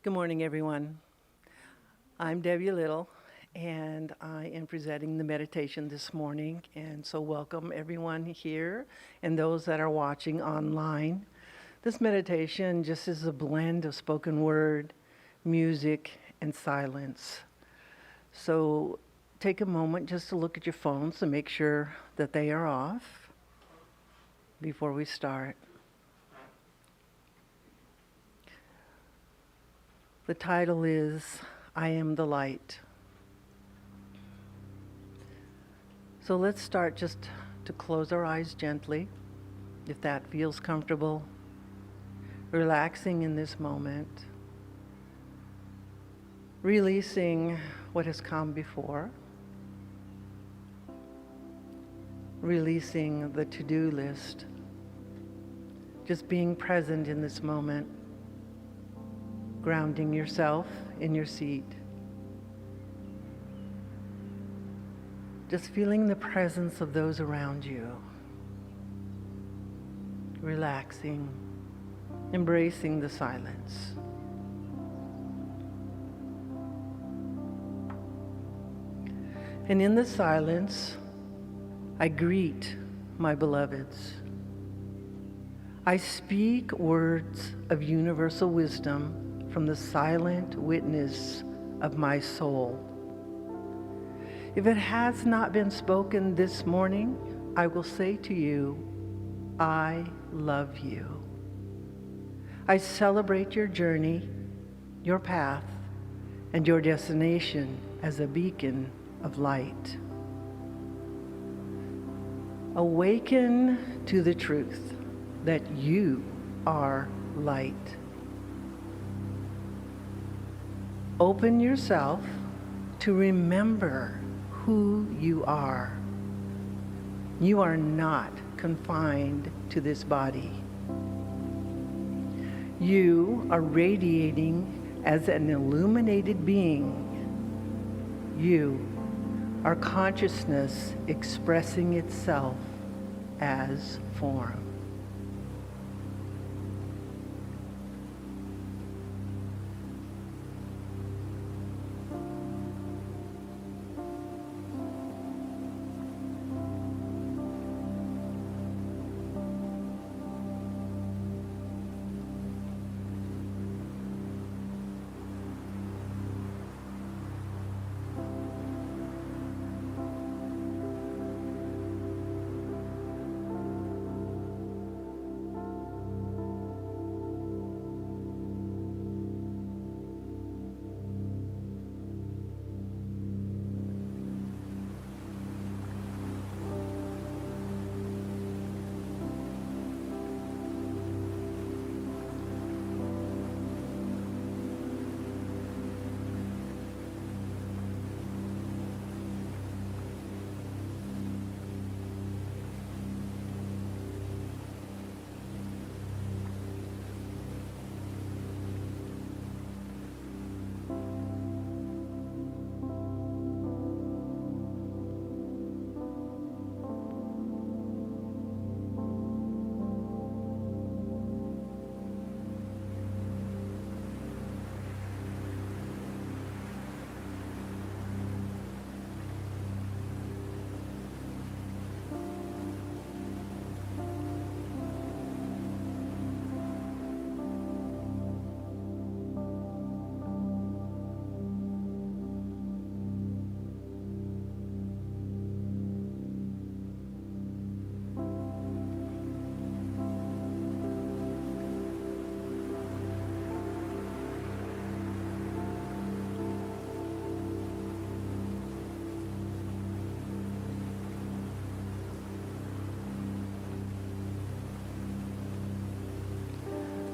Good morning, everyone. I'm Debbie Little, and I am presenting the meditation this morning. And so welcome everyone here and those that are watching online. This meditation just is a blend of spoken word, music, and silence. So take a moment just to look at your phones to make sure that they are off before we start. The title is, I Am the Light. So let's start just to close our eyes gently, if that feels comfortable, relaxing in this moment, releasing what has come before, releasing the to-do list, just being present in this moment. Grounding yourself in your seat. Just feeling the presence of those around you. Relaxing, embracing the silence. And in the silence, I greet my beloveds. I speak words of universal wisdom from the silent witness of my soul. If it has not been spoken this morning, I will say to you, I love you. I celebrate your journey, your path, and your destination as a beacon of light. Awaken to the truth that you are light. Open yourself to remember who you are. You are not confined to this body. You are radiating as an illuminated being. You are consciousness expressing itself as form.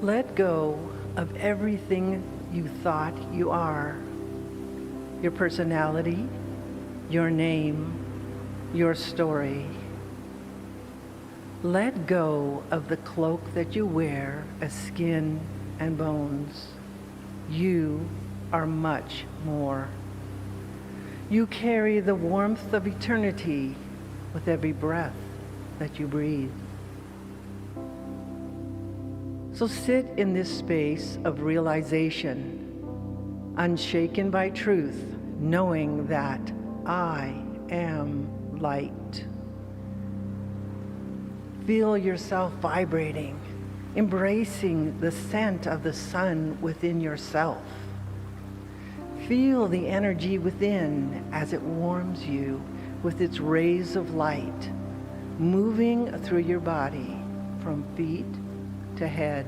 Let go of everything you thought you are. Your personality, your name, your story. Let go of the cloak that you wear as skin and bones. You are much more. You carry the warmth of eternity with every breath that you breathe. So sit in this space of realization unshaken by truth, knowing that I am light. Feel yourself vibrating, embracing the scent of the sun within yourself. Feel the energy within as it warms you with its rays of light, moving through your body from feet to head.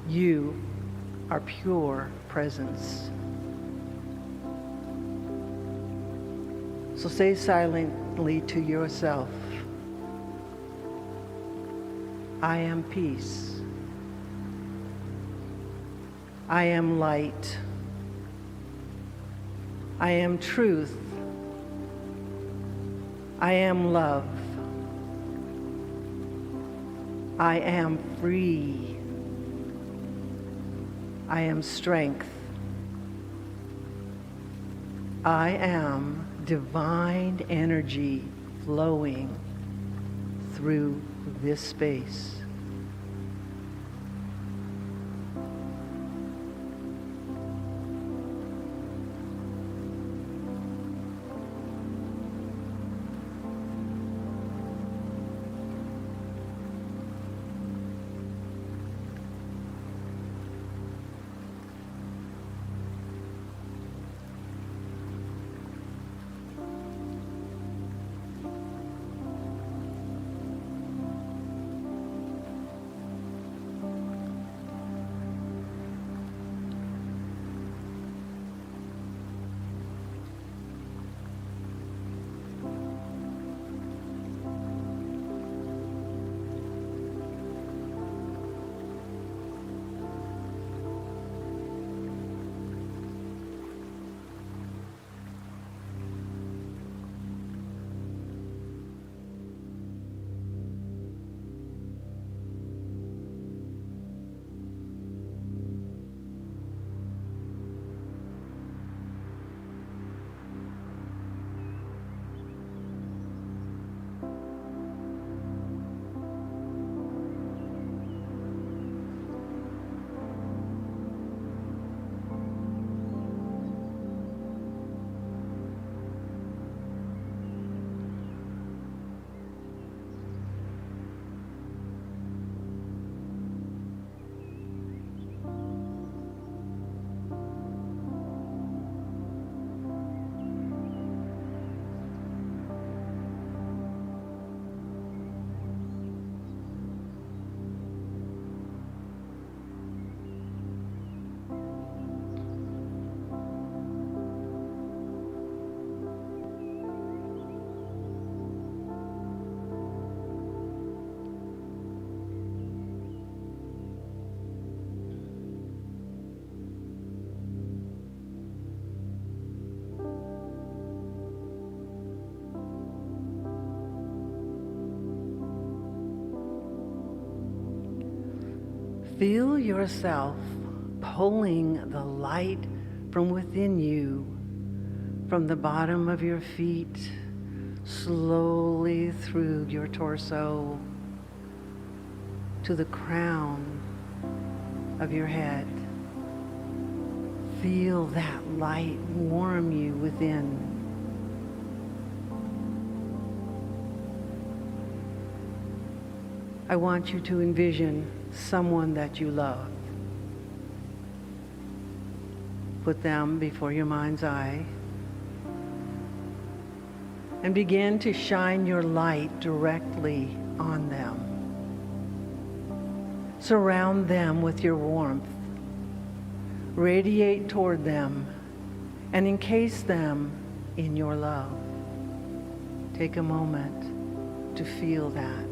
You are pure presence. So say silently to yourself, I am peace. I am light. I am truth. I am love. I am free. I am strength. I am divine energy flowing through this space. Feel yourself pulling the light from within you, from the bottom of your feet, slowly through your torso, to the crown of your head. Feel that light warm you within. I want you to envision someone that you love. Put them before your mind's eye and begin to shine your light directly on them. Surround them with your warmth. Radiate toward them and encase them in your love. Take a moment to feel that.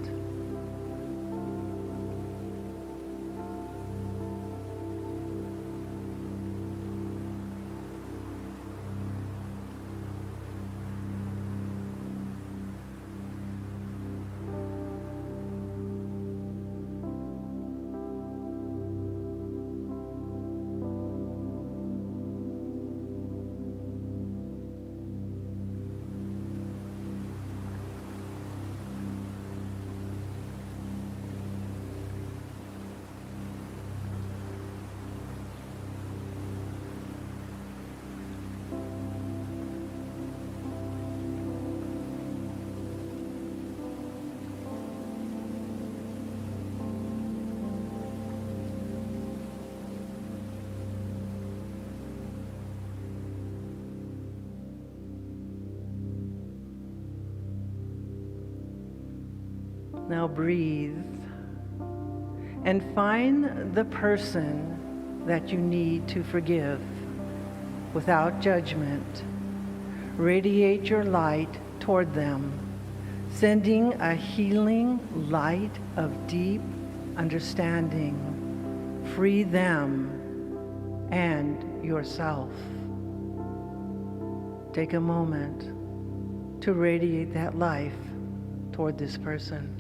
Now breathe and find the person that you need to forgive without judgment. Radiate your light toward them, sending a healing light of deep understanding. Free them and yourself. Take a moment to radiate that life toward this person.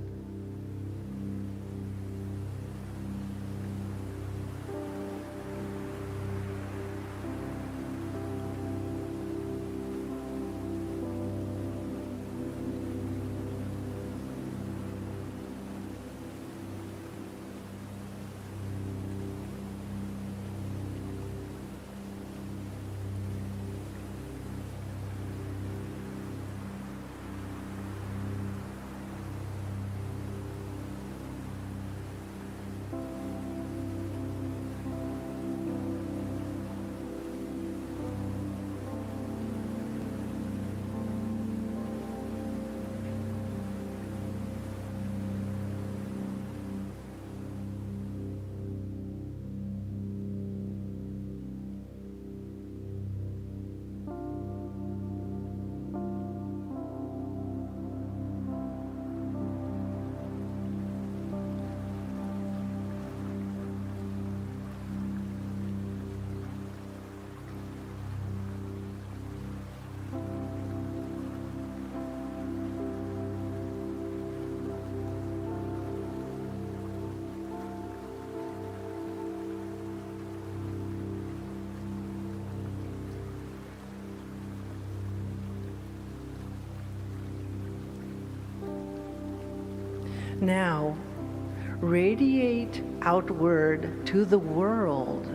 Now, radiate outward to the world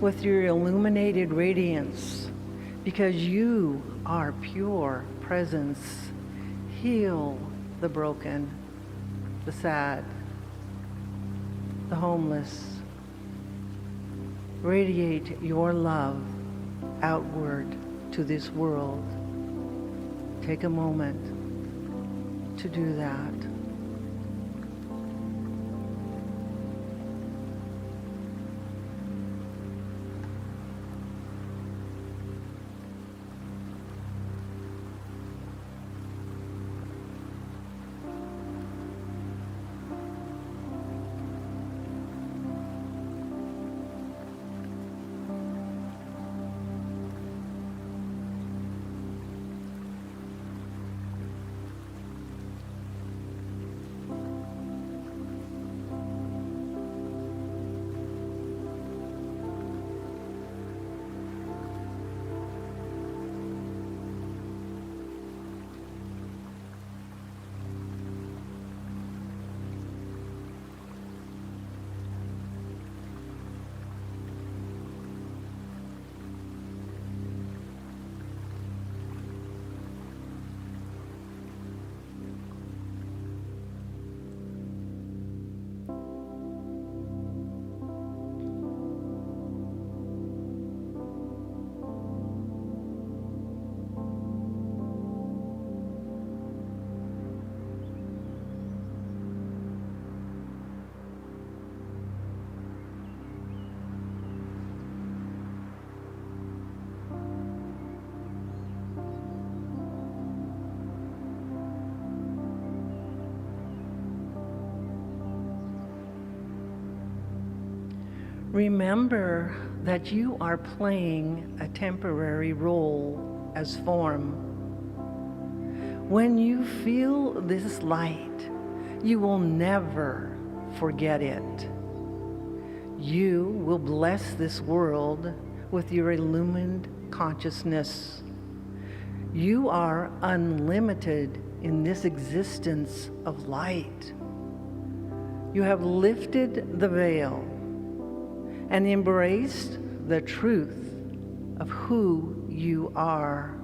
with your illuminated radiance, because you are pure presence. Heal the broken, the sad, the homeless. Radiate your love outward to this world. Take a moment to do that. Remember that you are playing a temporary role as form. When you feel this light, you will never forget it. You will bless this world with your illumined consciousness. You are unlimited in this existence of light. You have lifted the veil and embraced the truth of who you are.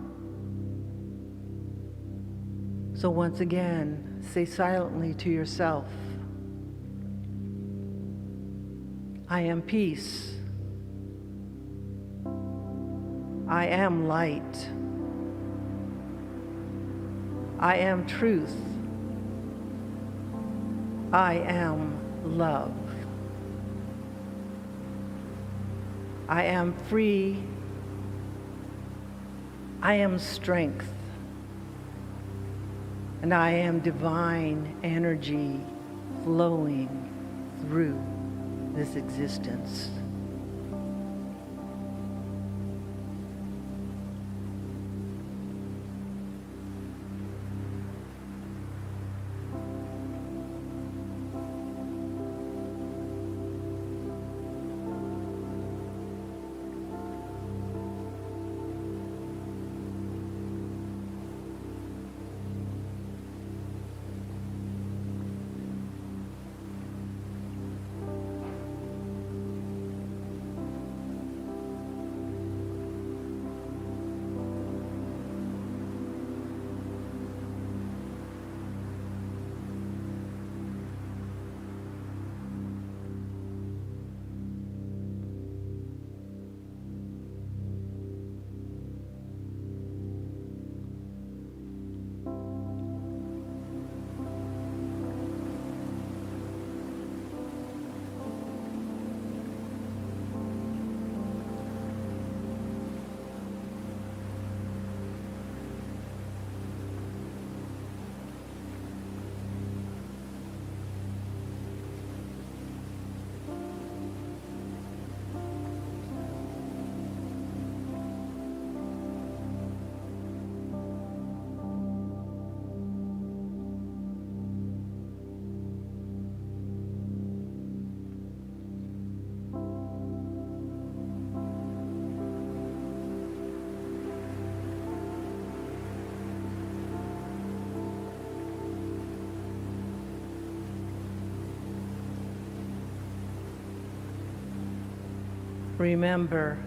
So once again, say silently to yourself, I am peace. I am light. I am truth. I am love. I am free. I am strength. And I am divine energy flowing through this existence. Remember,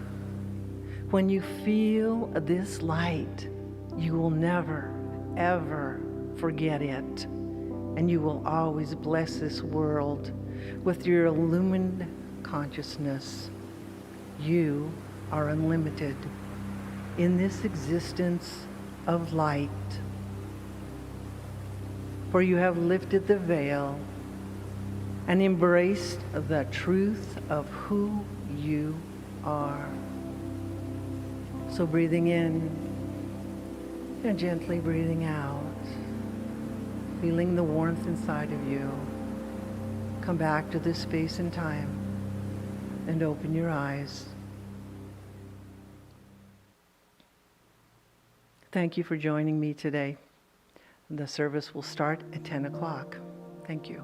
when you feel this light, you will never, ever forget it. And you will always bless this world with your illumined consciousness. You are unlimited in this existence of light. For you have lifted the veil and embraced the truth of who you are. So breathing in and gently breathing out, feeling the warmth inside of you. Come back to this space and time and open your eyes. Thank you for joining me today. The service will start at 10 o'clock. Thank you.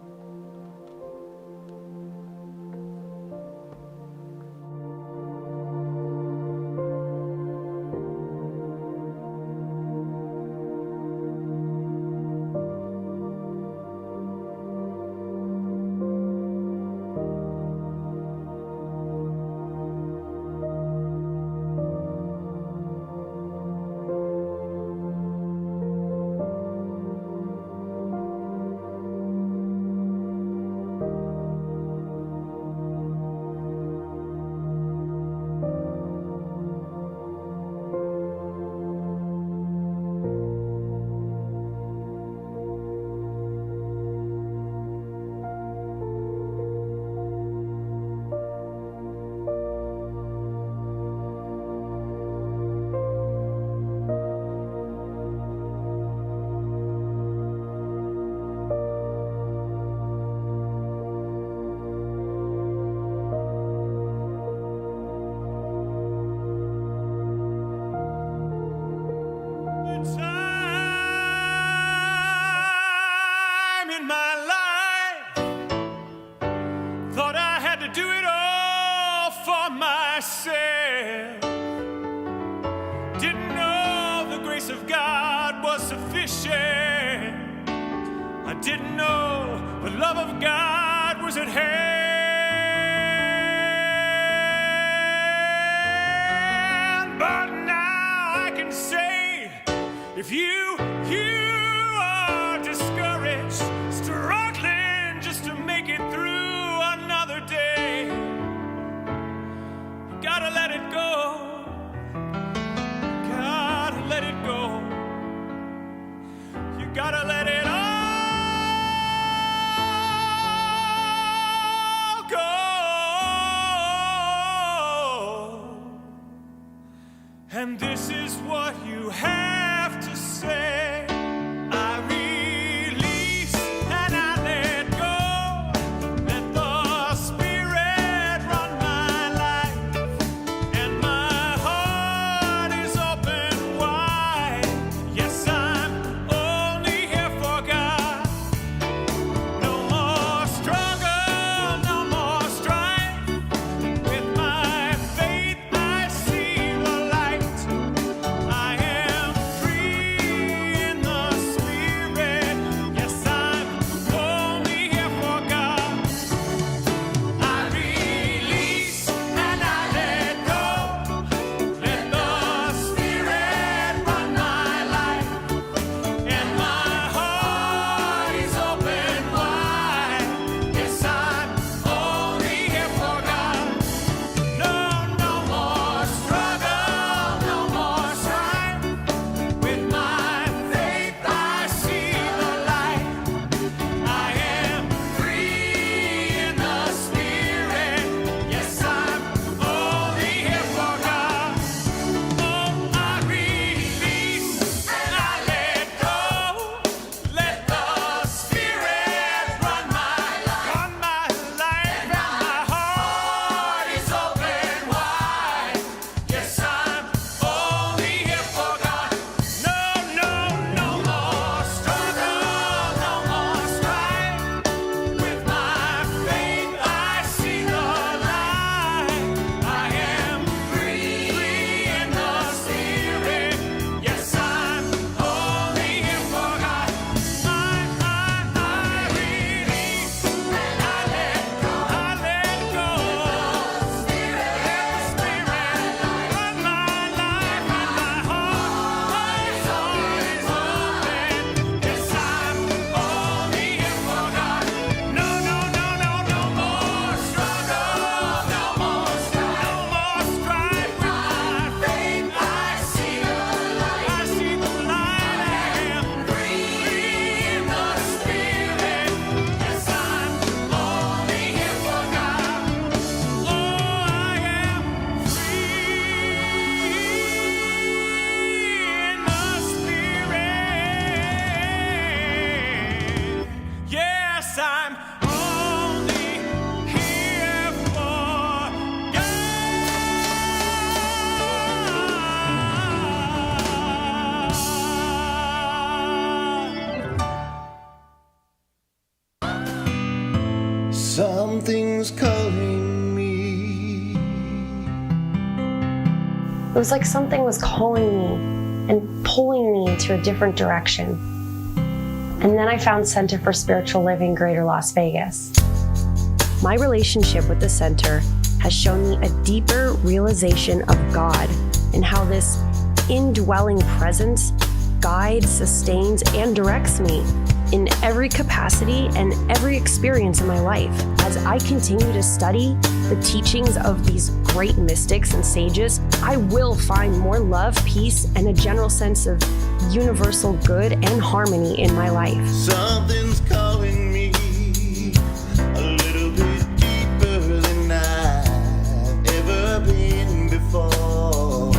I didn't know the love of God was at hand. But now I can say, if you are discouraged, struggling just to make it through another day, you gotta let it go. Gotta let it go. You gotta let it all Something's calling me. It was like something was calling me and pulling me into a different direction. And then I found Center for Spiritual Living Greater Las Vegas. My relationship with the center has shown me a deeper realization of God and how this indwelling presence guides, sustains, and directs me in every capacity and every experience in my life. As I continue to study the teachings of these great mystics and sages, I will find more love, peace, and a general sense of universal good and harmony in my life. Something's calling me a little bit deeper than I've ever been before.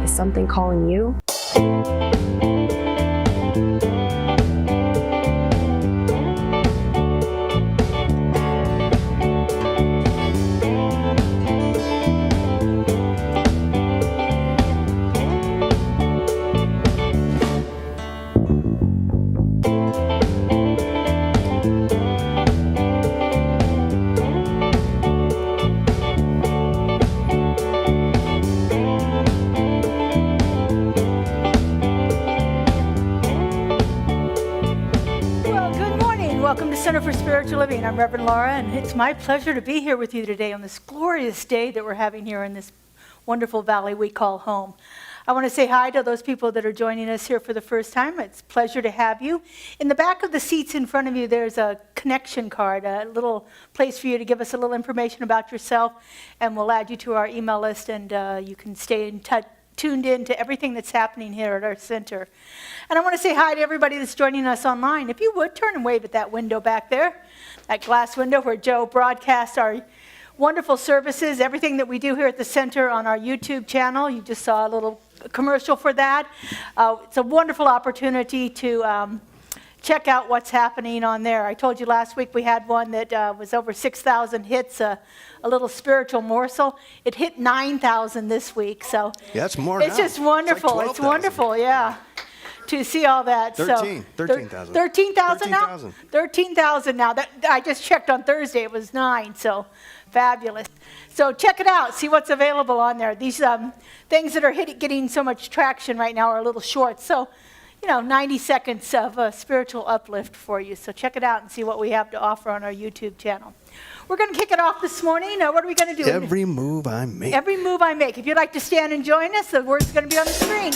Is something calling you? Center for Spiritual Living. I'm Reverend Laura, and it's my pleasure to be here with you today on this glorious day that we're having here in this wonderful valley we call home. I want to say hi to those people that are joining us here for the first time. It's a pleasure to have you. In the back of the seats in front of you, there's a connection card, a little place for you to give us a little information about yourself, and we'll add you to our email list, and you can stay in touch, tuned in to everything that's happening here at our center. And I want to say hi to everybody that's joining us online. If you would, turn and wave at that window back there, that glass window where Joe broadcasts our wonderful services, everything that we do here at the center on our YouTube channel. You just saw a little commercial for that. It's a wonderful opportunity to check out what's happening on there. I told you last week we had one that was over 6,000 hits, a little spiritual morsel. It hit 9,000 this week, so yeah, it's more. It's now. just wonderful. It's, like it's wonderful, yeah, to see all that. 13,000. 13,000 now. 13,000 now. That I just checked on Thursday. It was 9, so fabulous. So check it out. See what's available on there. These things that are getting so much traction right now are a little short. So, 90 seconds of a spiritual uplift for you. So check it out and see what we have to offer on our YouTube channel. We're going to kick it off this morning. What are we going to do? Every move I make. Every move I make. If you'd like to stand and join us, the word's going to be on the screen.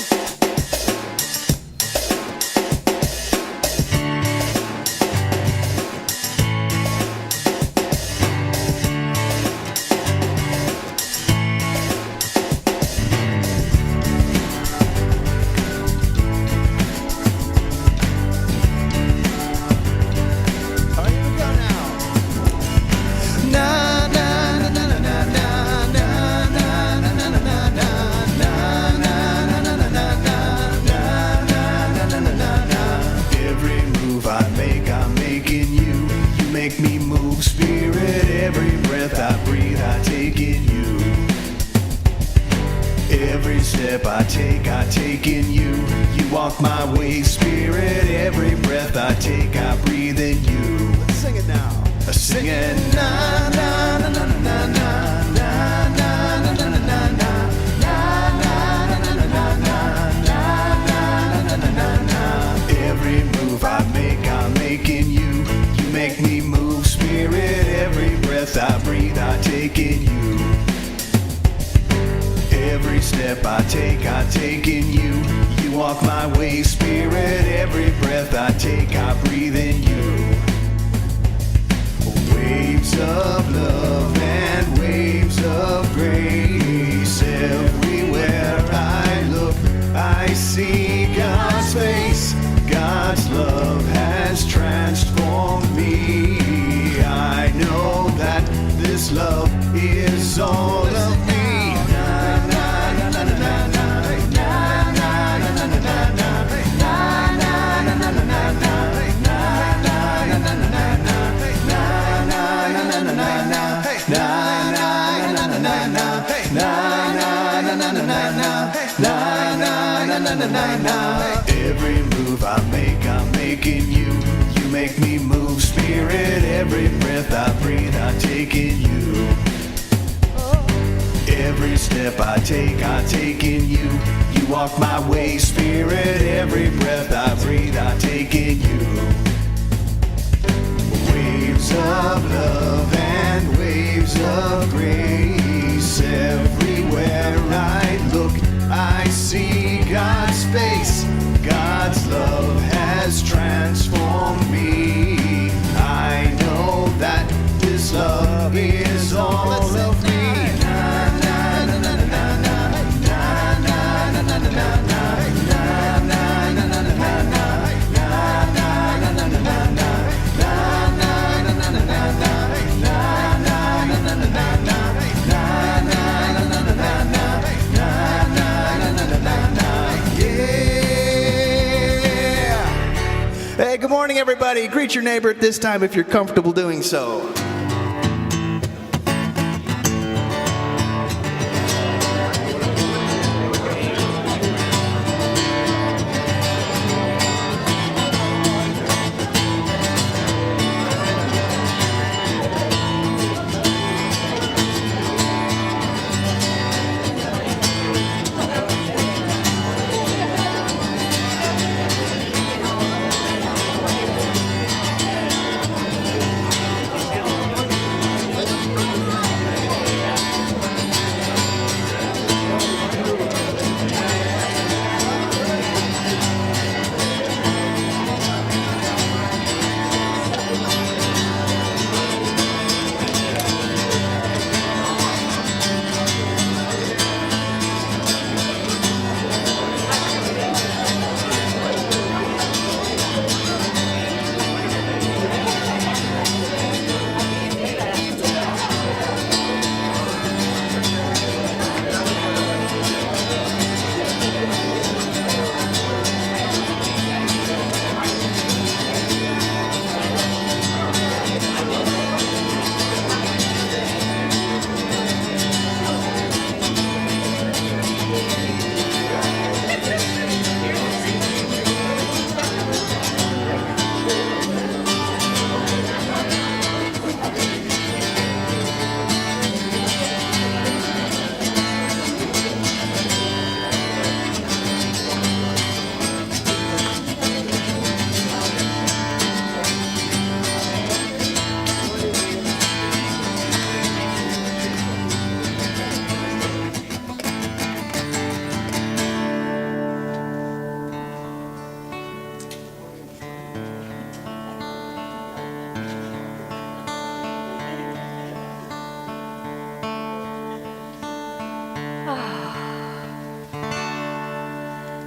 I take in you. You walk my way, Spirit. Every breath I take, I breathe in you. Sing it now. Sing it. Na na na na na na na na na na na na na. Every move I make in you. You make me move, Spirit. Every breath I breathe, I take in you. Every step I take in you. You walk my way, Spirit. Every breath I take, I breathe in you. Waves of love and waves of grace. Everywhere I look, I see God's face. God's love has transformed me. I know that this love is all of me. Every move I make, I'm making you. You make me move, Spirit. Every breath I breathe, I take in you. Every step I take in you. You walk my way, Spirit. Every breath I breathe, I take in you. Waves of love and waves of grace. Everywhere I look, I see God's face. God's love has transformed me. I know that this love is all of me. Hey, good morning, everybody. Greet your neighbor at this time if you're comfortable doing so.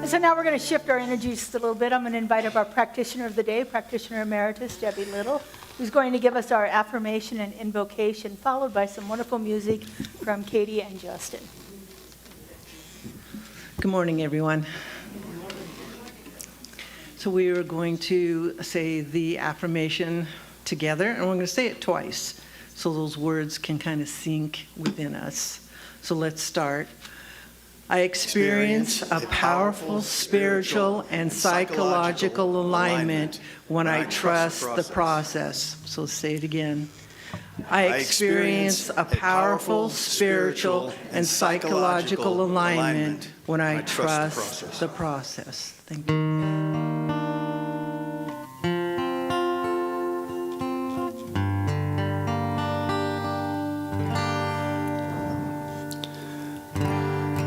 So now we're going to shift our energies just a little bit. I'm going to invite up our practitioner of the day, practitioner emeritus, Debbie Little, who's going to give us our affirmation and invocation, followed by some wonderful music from Katie and Justin. Good morning, everyone. So we are going to say the affirmation together, and we're going to say it twice, so those words can kind of sink within us. So let's start. I experience a powerful spiritual and psychological alignment when I trust the process. So say it again. I experience a powerful spiritual and psychological alignment when I trust the process. Thank you.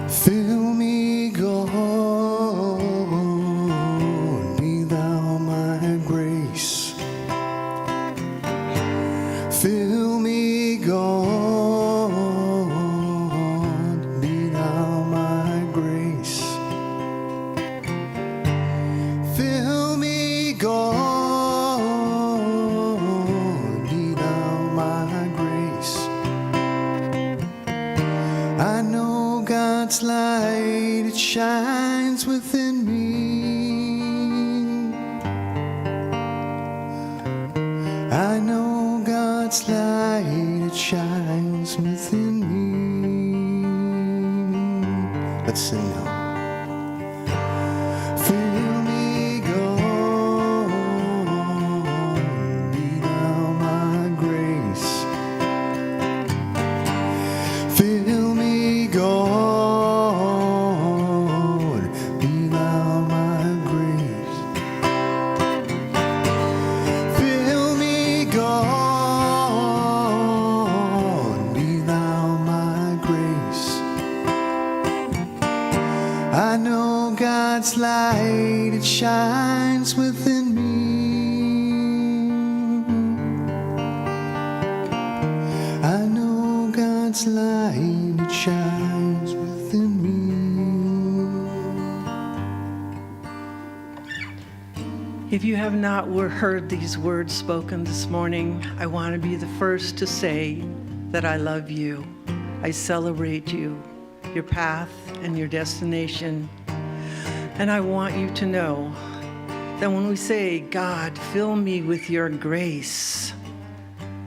Fill me, God, be thou my grace. Fill me, God, be thou my grace. Fill me, God, be thou my grace. I know God's light, it shines within me. I know God's light, it shines within me. Let's sing now. Fill me, God, shines within me. I know God's light, it shines within me. If you have not heard these words spoken this morning, I want to be the first to say that I love you. I celebrate you, your path and your destination. And I want you to know that when we say, God, fill me with your grace,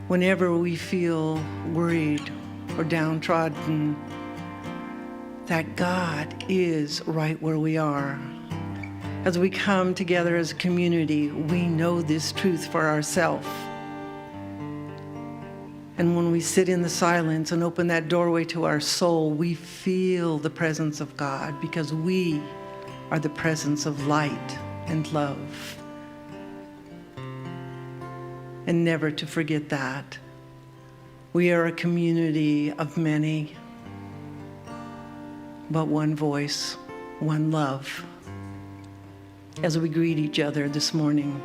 whenever we feel worried or downtrodden, that God is right where we are. As we come together as a community, we know this truth for ourselves. And when we sit in the silence and open that doorway to our soul, we feel the presence of God because we are the presence of light and love. And never to forget that. We are a community of many, but one voice, one love. As we greet each other this morning,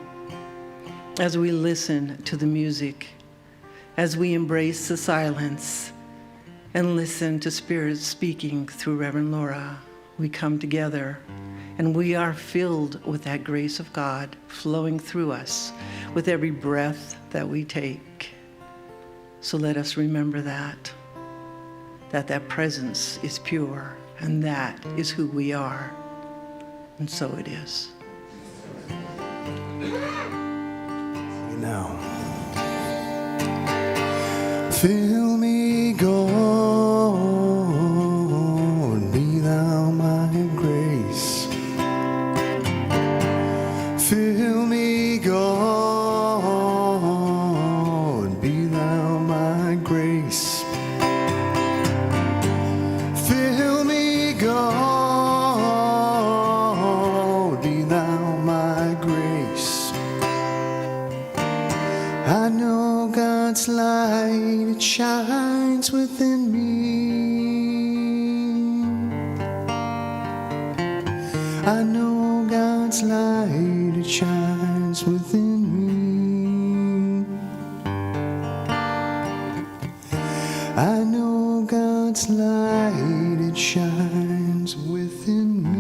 as we listen to the music, as we embrace the silence and listen to Spirit speaking through Reverend Laura, we come together and we are filled with that grace of God flowing through us with every breath that we take. So let us remember that presence is pure and that is who we are. And so it is. Now, fill me, God, be thou my grace. Fill me, God, be thou my grace. Fill me, God, be thou my grace. I know God's light, it shines within me. I know God's light, it shines within me. I know God's light, it shines within me.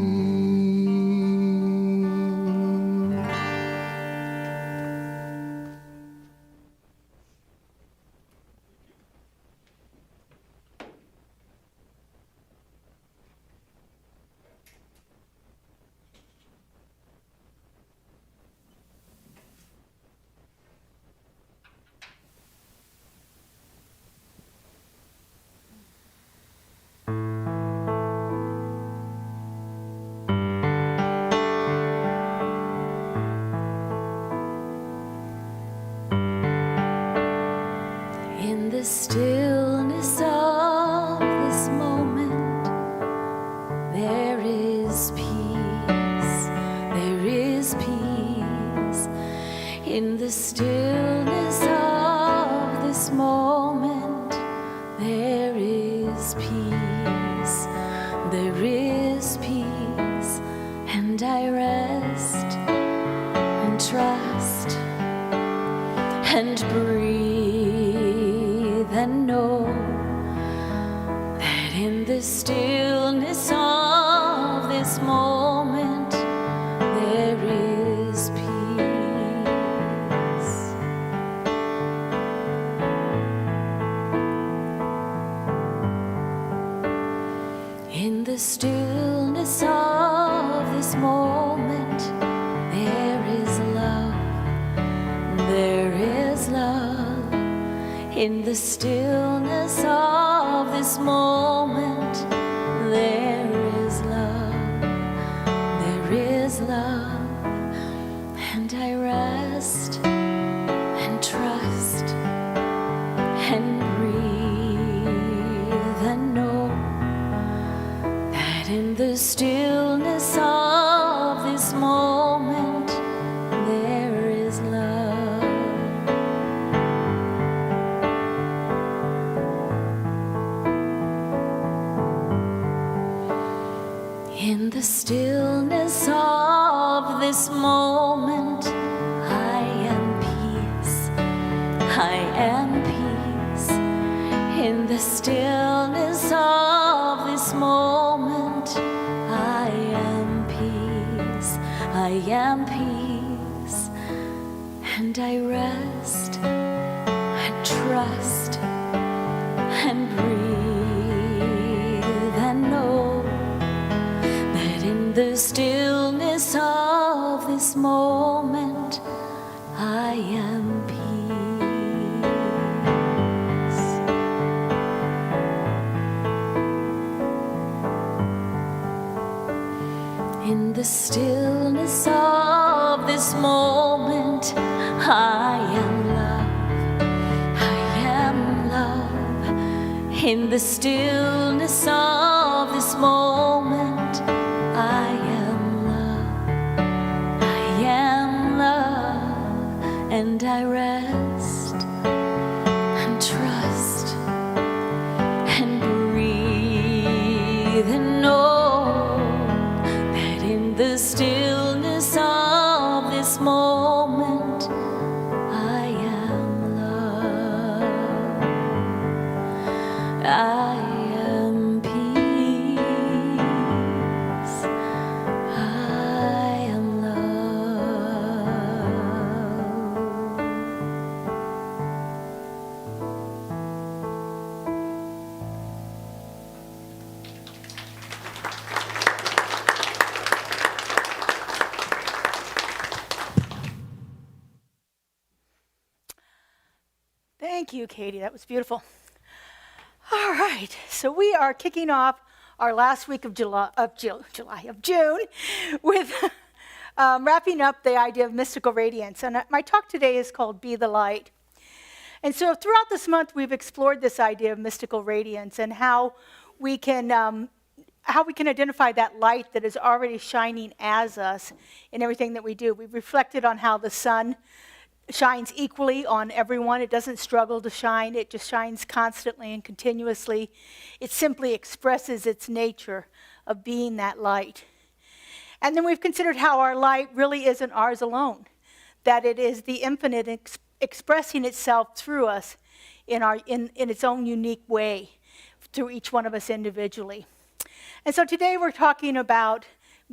In the stillness of this moment, there is peace, there is peace. In the stillness of this moment, there is peace, there is peace. And I rest and trust and breathe and know that in the stillness of this moment there is peace. In the stillness of this moment there is love, there is love. In the stillness of this moment, there is love, there is love. And I rest and trust and breathe and know that in the stillness of this moment, there is love. In the stillness of this moment, am peace. In the stillness of this moment, I am peace. I am peace. And I rest and trust and breathe and know that in the stillness of this moment, I am peace. In the stillness of this moment, I am love. I am love. In the stillness of this moment, I am love. I am love. And I rest and trust and breathe and know that in the stillness of this moment, I am love. I am peace. I am love. Thank you, Katie. That was beautiful. All right, so we are kicking off our last week of June with wrapping up the idea of mystical radiance. And my talk today is called Be the Light. And so throughout this month, we've explored this idea of mystical radiance and how we can identify that light that is already shining as us in everything that we do. We've reflected on how the sun shines equally on everyone. It doesn't struggle to shine. It just shines constantly and continuously. It simply expresses its nature of being that light. And then we've considered how our light really isn't ours alone, that it is the infinite expressing itself through us in its own unique way through each one of us individually. And so today we're talking about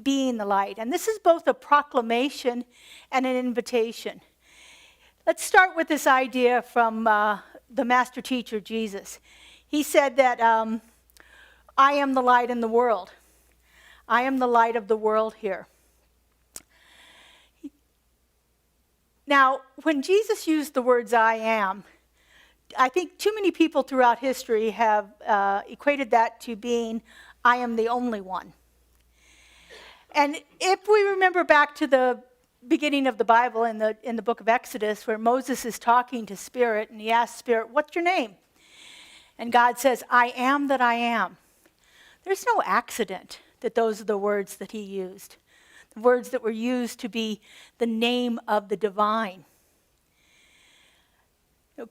being the light. And this is both a proclamation and an invitation. Let's start with this idea from the master teacher, Jesus. He said that I am the light in the world. I am the light of the world here. Now, when Jesus used the words I am, I think too many people throughout history have equated that to being I am the only one. And if we remember back to the beginning of the Bible in the book of Exodus, where Moses is talking to Spirit, and he asks Spirit, what's your name? And God says, I am that I am. There's no accident that those are the words that he used, the words that were used to be the name of the divine.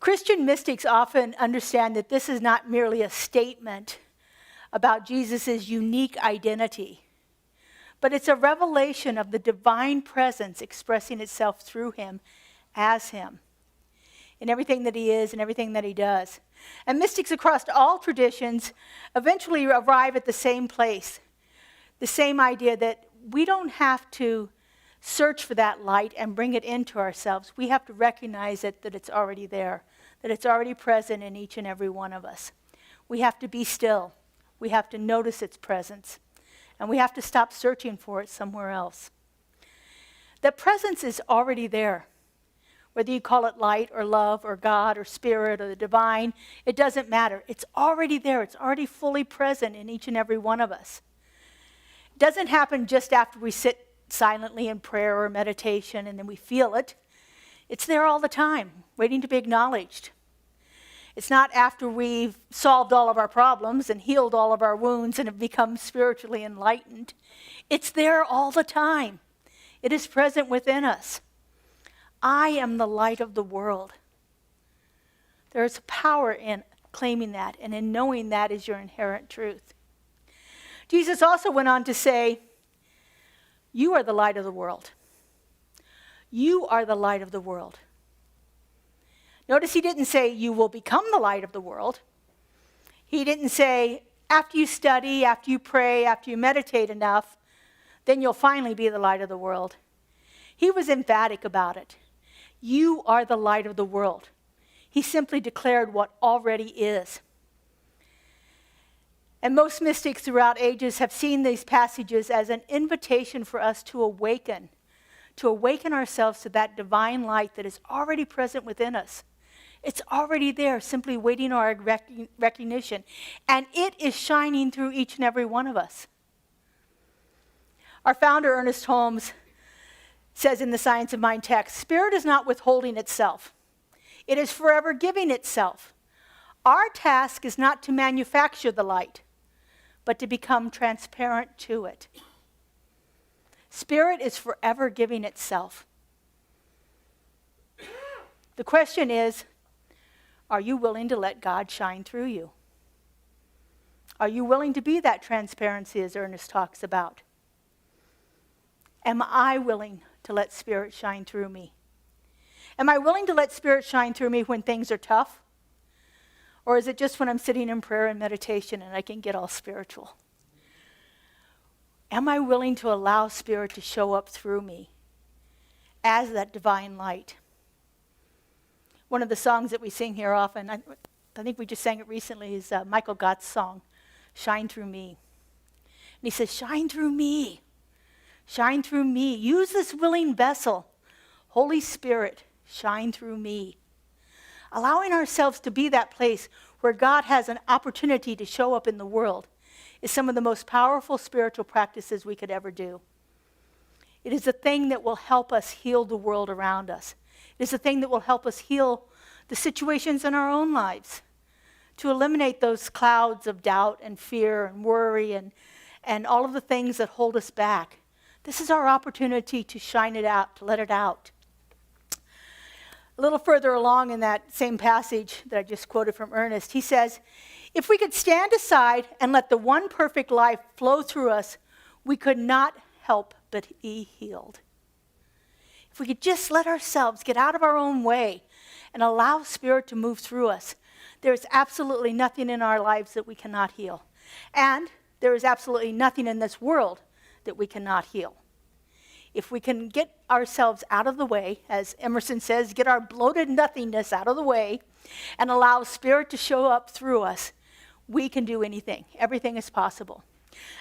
Christian mystics often understand that this is not merely a statement about Jesus' unique identity, but it's a revelation of the divine presence expressing itself through him as him in everything that he is and everything that he does. And mystics across all traditions eventually arrive at the same place, the same idea that we don't have to search for that light and bring it into ourselves. We have to recognize it, that it's already there, that it's already present in each and every one of us. We have to be still. We have to notice its presence. And we have to stop searching for it somewhere else. That presence is already there. Whether you call it light or love or God or spirit or the divine, it doesn't matter. It's already there. It's already fully present in each and every one of us. It doesn't happen just after we sit silently in prayer or meditation and then we feel it. It's there all the time, waiting to be acknowledged. It's not after we've solved all of our problems and healed all of our wounds and have become spiritually enlightened. It's there all the time. It is present within us. I am the light of the world. There is power in claiming that and in knowing that is your inherent truth. Jesus also went on to say, you are the light of the world. You are the light of the world. Notice he didn't say you will become the light of the world. He didn't say after you study, after you pray, after you meditate enough, then you'll finally be the light of the world. He was emphatic about it. You are the light of the world. He simply declared what already is. And most mystics throughout ages have seen these passages as an invitation for us to awaken ourselves to that divine light that is already present within us. It's already there, simply waiting on our recognition. And it is shining through each and every one of us. Our founder, Ernest Holmes, says in the Science of Mind text, spirit is not withholding itself. It is forever giving itself. Our task is not to manufacture the light, but to become transparent to it. Spirit is forever giving itself. The question is, are you willing to let God shine through you? Are you willing to be that transparency as Ernest talks about? Am I willing to let Spirit shine through me? Am I willing to let Spirit shine through me when things are tough? Or is it just when I'm sitting in prayer and meditation and I can get all spiritual? Am I willing to allow Spirit to show up through me as that divine light? One of the songs that we sing here often, I think we just sang it recently, is Michael Gott's song, Shine Through Me. And he says, shine through me. Shine through me. Use this willing vessel. Holy Spirit, shine through me. Allowing ourselves to be that place where God has an opportunity to show up in the world is some of the most powerful spiritual practices we could ever do. It is a thing that will help us heal the world around us. It is a thing that will help us heal the situations in our own lives, to eliminate those clouds of doubt and fear and worry and all of the things that hold us back. This is our opportunity to shine it out, to let it out. A little further along in that same passage that I just quoted from Ernest, he says, if we could stand aside and let the one perfect life flow through us, we could not help but be healed. If we could just let ourselves get out of our own way and allow Spirit to move through us, there is absolutely nothing in our lives that we cannot heal. And there is absolutely nothing in this world that we cannot heal. If we can get ourselves out of the way, as Emerson says, get our bloated nothingness out of the way and allow Spirit to show up through us, we can do anything. Everything is possible.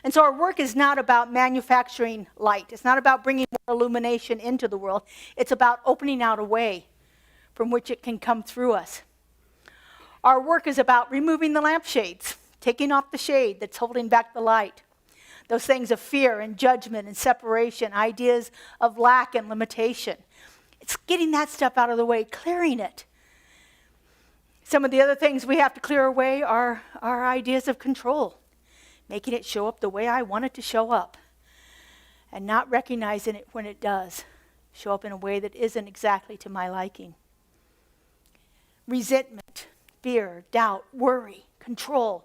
And so our work is not about manufacturing light. It's not about bringing more illumination into the world. It's about opening out a way from which it can come through us. Our work is about removing the lampshades, taking off the shade that's holding back the light. Those things of fear and judgment and separation, ideas of lack and limitation. It's getting that stuff out of the way, clearing it. Some of the other things we have to clear away are our ideas of control, making it show up the way I want it to show up, and not recognizing it when it does show up in a way that isn't exactly to my liking. Resentment, fear, doubt, worry, control,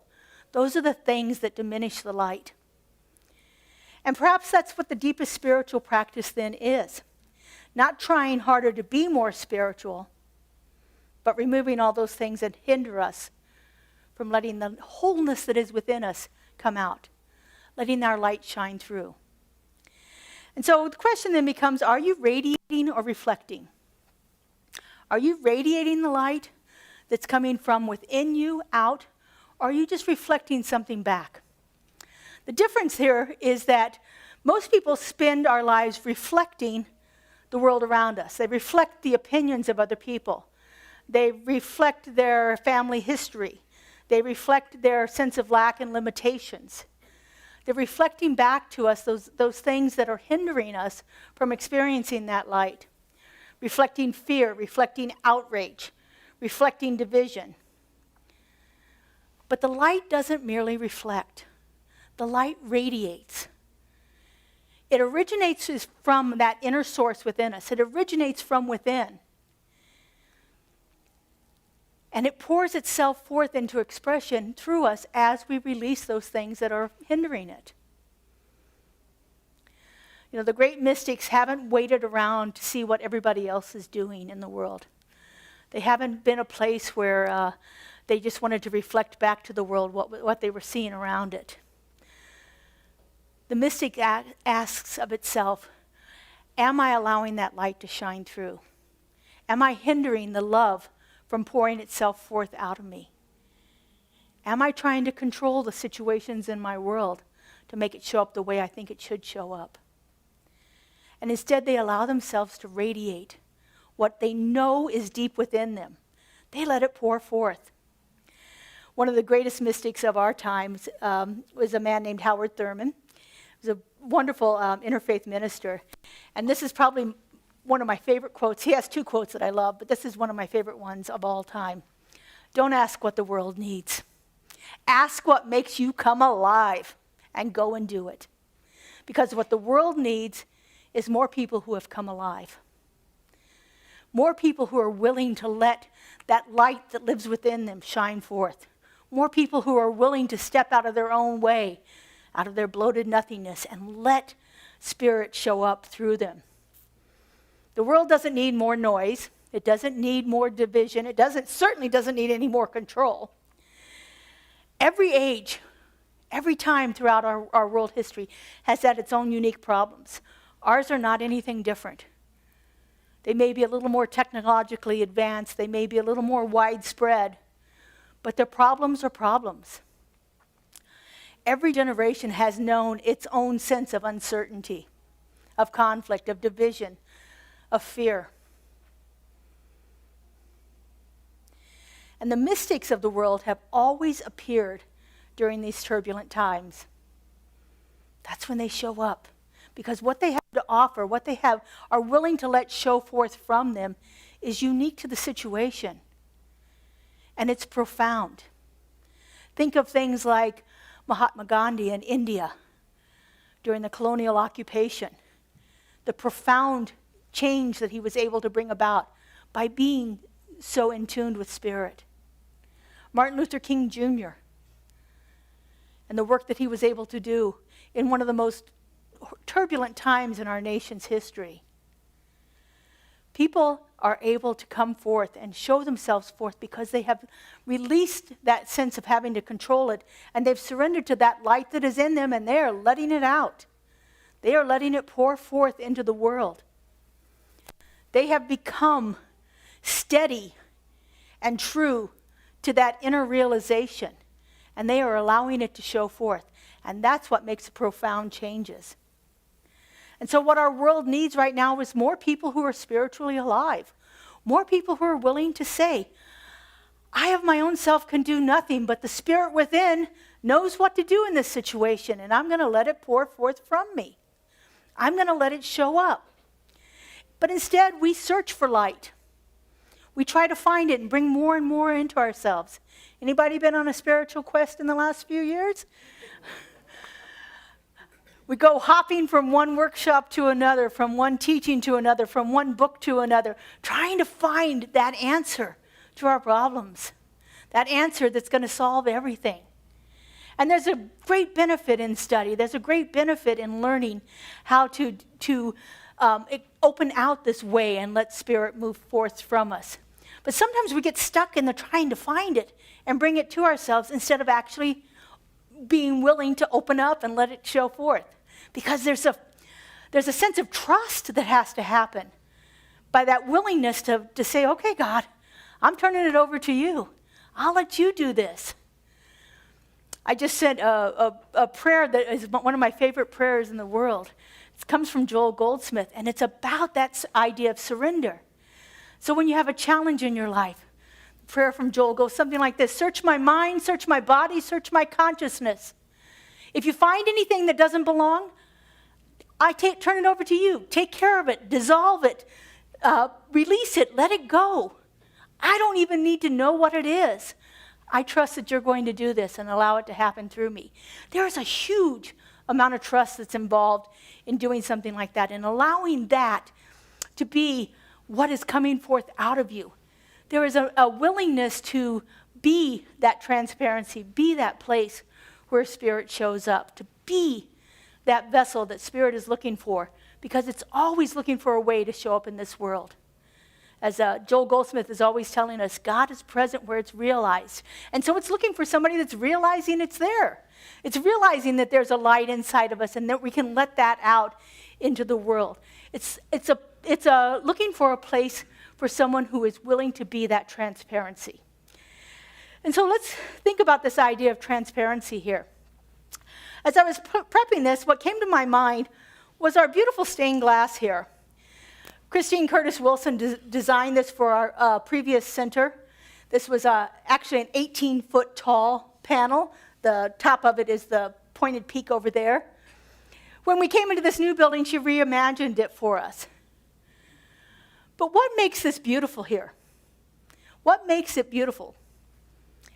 those are the things that diminish the light. And perhaps that's what the deepest spiritual practice then is. Not trying harder to be more spiritual, but removing all those things that hinder us from letting the wholeness that is within us come out, letting our light shine through. And so the question then becomes, are you radiating or reflecting? Are you radiating the light that's coming from within you out, or are you just reflecting something back? The difference here is that most people spend our lives reflecting the world around us. They reflect the opinions of other people. They reflect their family history. They reflect their sense of lack and limitations. They're reflecting back to us those things that are hindering us from experiencing that light. Reflecting fear, reflecting outrage, reflecting division. But the light doesn't merely reflect. The light radiates. It originates from that inner source within us. It originates from within. And it pours itself forth into expression through us as we release those things that are hindering it. You know, the great mystics haven't waited around to see what everybody else is doing in the world. They haven't been a place where they just wanted to reflect back to the world what they were seeing around it. The mystic asks of itself, am I allowing that light to shine through? Am I hindering the love from pouring itself forth out of me? Am I trying to control the situations in my world to make it show up the way I think it should show up? And instead they allow themselves to radiate what they know is deep within them. They let it pour forth. One of the greatest mystics of our times was a man named Howard Thurman. He was a wonderful interfaith minister. And this is probably one of my favorite quotes. He has two quotes that I love, but this is one of my favorite ones of all time. Don't ask what the world needs. Ask what makes you come alive and go and do it. Because what the world needs is more people who have come alive. More people who are willing to let that light that lives within them shine forth. More people who are willing to step out of their own way, out of their bloated nothingness, and let Spirit show up through them. The world doesn't need more noise. It doesn't need more division. It certainly doesn't need any more control. Every age, every time throughout our world history has had its own unique problems. Ours are not anything different. They may be a little more technologically advanced. They may be a little more widespread. But their problems are problems. Every generation has known its own sense of uncertainty, of conflict, of division, of fear. And the mystics of the world have always appeared during these turbulent times. That's when they show up. Because what they have to offer, what they are willing to let show forth from them is unique to the situation. And it's profound. Think of things like Mahatma Gandhi in India during the colonial occupation. The profound change that he was able to bring about by being so in tune with Spirit. Martin Luther King Jr. and the work that he was able to do in one of the most turbulent times in our nation's history. People are able to come forth and show themselves forth because they have released that sense of having to control it, and they've surrendered to that light that is in them, and they are letting it out. They are letting it pour forth into the world. They have become steady and true to that inner realization, and they are allowing it to show forth. And that's what makes profound changes. And so what our world needs right now is more people who are spiritually alive. More people who are willing to say, I of my own self can do nothing, but the Spirit within knows what to do in this situation, and I'm going to let it pour forth from me. I'm going to let it show up. But instead, we search for light. We try to find it and bring more and more into ourselves. Anybody been on a spiritual quest in the last few years? We go hopping from one workshop to another, from one teaching to another, from one book to another, trying to find that answer to our problems, that answer that's going to solve everything. And there's a great benefit in study. There's a great benefit in learning how to open out this way and let Spirit move forth from us. But sometimes we get stuck in the trying to find it and bring it to ourselves instead of actually being willing to open up and let it show forth. Because there's a sense of trust that has to happen by that willingness to say, okay, God, I'm turning it over to you. I'll let you do this. I just said a prayer that is one of my favorite prayers in the world. It comes from Joel Goldsmith, and it's about that idea of surrender. So when you have a challenge in your life, the prayer from Joel goes something like this: search my mind, search my body, search my consciousness. If you find anything that doesn't belong, turn it over to you. Take care of it, dissolve it, release it, let it go. I don't even need to know what it is. I trust that you're going to do this and allow it to happen through me. There is a huge amount of trust that's involved in doing something like that and allowing that to be what is coming forth out of you. There is a willingness to be that transparency, be that place where Spirit shows up, to be that vessel that Spirit is looking for, because it's always looking for a way to show up in this world. As Joel Goldsmith is always telling us, God is present where it's realized. And so it's looking for somebody that's realizing it's there. It's realizing that there's a light inside of us and that we can let that out into the world. It's looking for a place for someone who is willing to be that transparency. And so let's think about this idea of transparency here. As I was prepping this, what came to my mind was our beautiful stained glass here. Christine Curtis Wilson designed this for our previous center. This was actually an 18-foot tall panel. The top of it is the pointed peak over there. When we came into this new building, she reimagined it for us. But what makes this beautiful here? What makes it beautiful?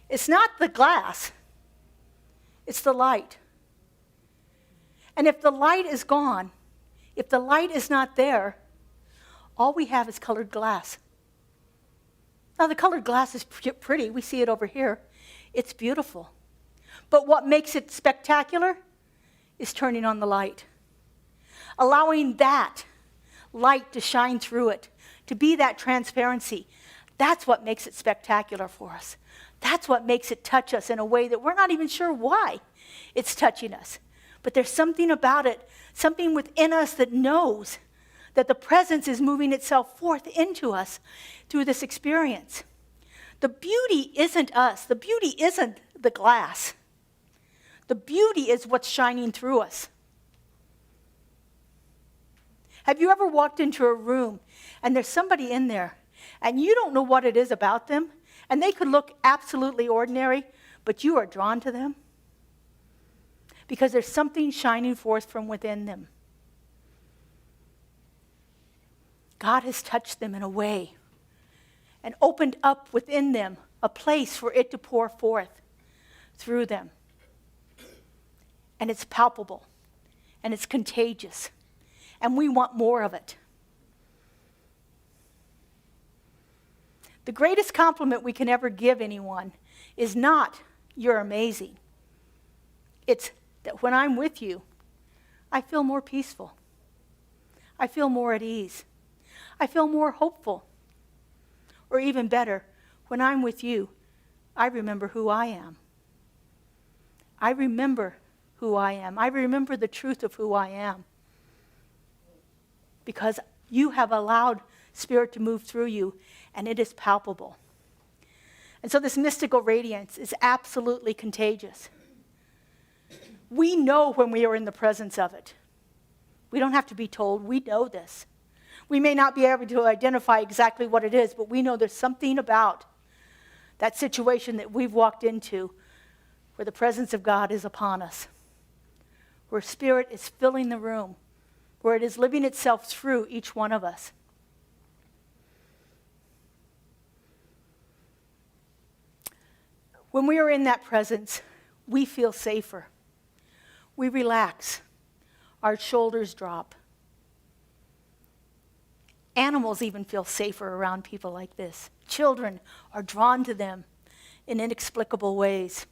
It's not the glass, it's the light. And if the light is gone, if the light is not there, all we have is colored glass. Now, the colored glass is pretty. We see it over here. It's beautiful. But what makes it spectacular is turning on the light. Allowing that light to shine through it, to be that transparency. That's what makes it spectacular for us. That's what makes it touch us in a way that we're not even sure why it's touching us. But there's something about it, something within us that knows that the presence is moving itself forth into us through this experience. The beauty isn't us. The beauty isn't the glass. The beauty is what's shining through us. Have you ever walked into a room and there's somebody in there and you don't know what it is about them and they could look absolutely ordinary, but you are drawn to them? Because there's something shining forth from within them. God has touched them in a way and opened up within them a place for it to pour forth through them. And it's palpable and it's contagious and we want more of it. The greatest compliment we can ever give anyone is not, "You're amazing." It's that when I'm with you, I feel more peaceful. I feel more at ease. I feel more hopeful. Or even better, when I'm with you, I remember who I am. I remember who I am. I remember the truth of who I am. Because you have allowed Spirit to move through you, and it is palpable. And so this mystical radiance is absolutely contagious. We know when we are in the presence of it. We don't have to be told. We know this. We may not be able to identify exactly what it is, but we know there's something about that situation that we've walked into where the presence of God is upon us, where Spirit is filling the room, where it is living itself through each one of us. When we are in that presence, we feel safer. We relax. Our shoulders drop. Animals even feel safer around people like this. Children are drawn to them in inexplicable ways.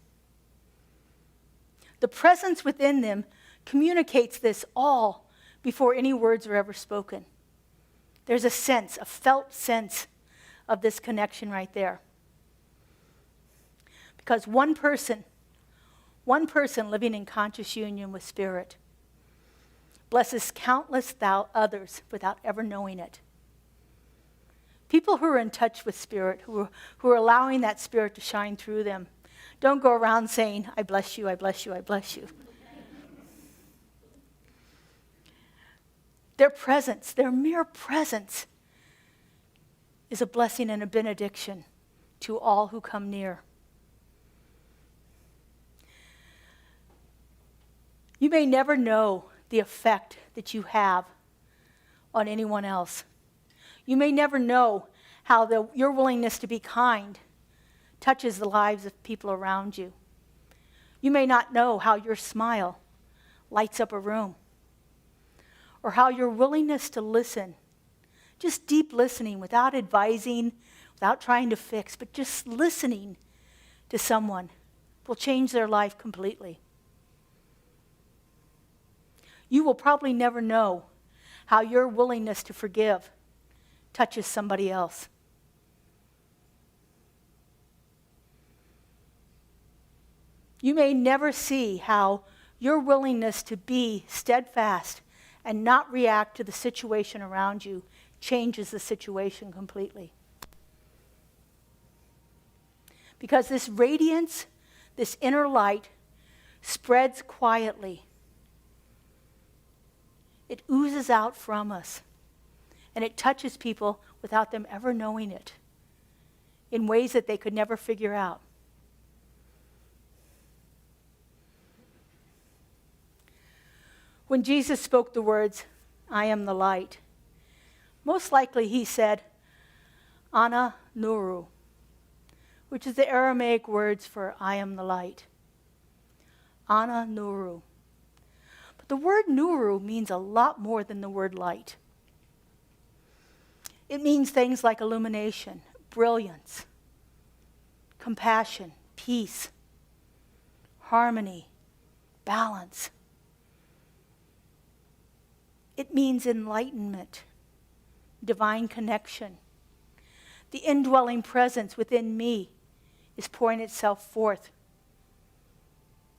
The presence within them communicates this all before any words are ever spoken. There's a sense, a felt sense of this connection right there. Because one person living in conscious union with Spirit blesses countless others without ever knowing it. People who are in touch with Spirit, who are allowing that Spirit to shine through them, don't go around saying, "I bless you, I bless you, I bless you." Their presence, their mere presence, is a blessing and a benediction to all who come near. You may never know the effect that you have on anyone else. You may never know how your willingness to be kind touches the lives of people around you. You may not know how your smile lights up a room, or how your willingness to listen, just deep listening without advising, without trying to fix, but just listening to someone will change their life completely. You will probably never know how your willingness to forgive touches somebody else. You may never see how your willingness to be steadfast and not react to the situation around you changes the situation completely. Because this radiance, this inner light, spreads quietly. It oozes out from us, and it touches people without them ever knowing it, in ways that they could never figure out. When Jesus spoke the words, "I am the light," most likely he said, "Ana nuru," which is the Aramaic words for "I am the light." Ana nuru. But the word nuru means a lot more than the word light. It means things like illumination, brilliance, compassion, peace, harmony, balance. It means enlightenment, divine connection. The indwelling presence within me is pouring itself forth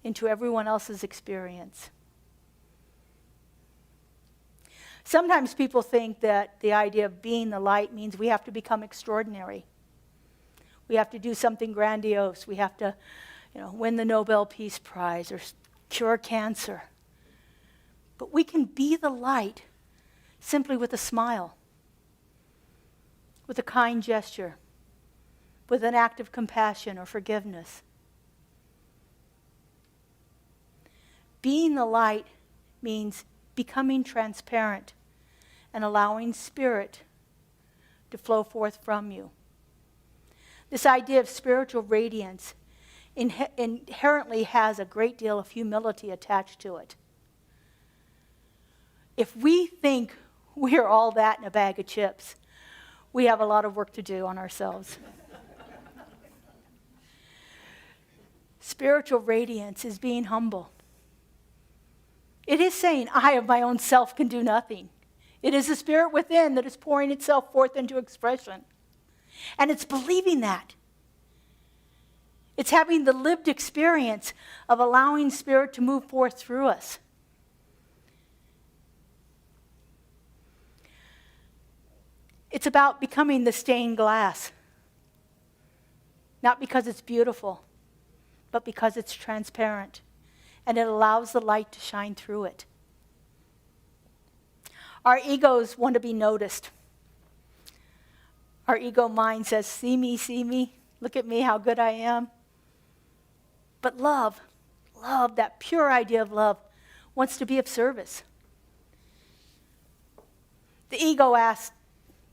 into everyone else's experience. Sometimes people think that the idea of being the light means we have to become extraordinary. We have to do something grandiose. We have to, win the Nobel Peace Prize or cure cancer. But we can be the light simply with a smile, with a kind gesture, with an act of compassion or forgiveness. Being the light means becoming transparent and allowing spirit to flow forth from you. This idea of spiritual radiance inherently has a great deal of humility attached to it. If we think we're all that in a bag of chips, we have a lot of work to do on ourselves. Spiritual radiance is being humble. It is saying, "I of my own self can do nothing." It is the spirit within that is pouring itself forth into expression. And it's believing that. It's having the lived experience of allowing spirit to move forth through us. It's about becoming the stained glass. Not because it's beautiful, but because it's transparent. And it allows the light to shine through it. Our egos want to be noticed. Our ego mind says, see me, look at me, how good I am. But love, that pure idea of love, wants to be of service. The ego asks,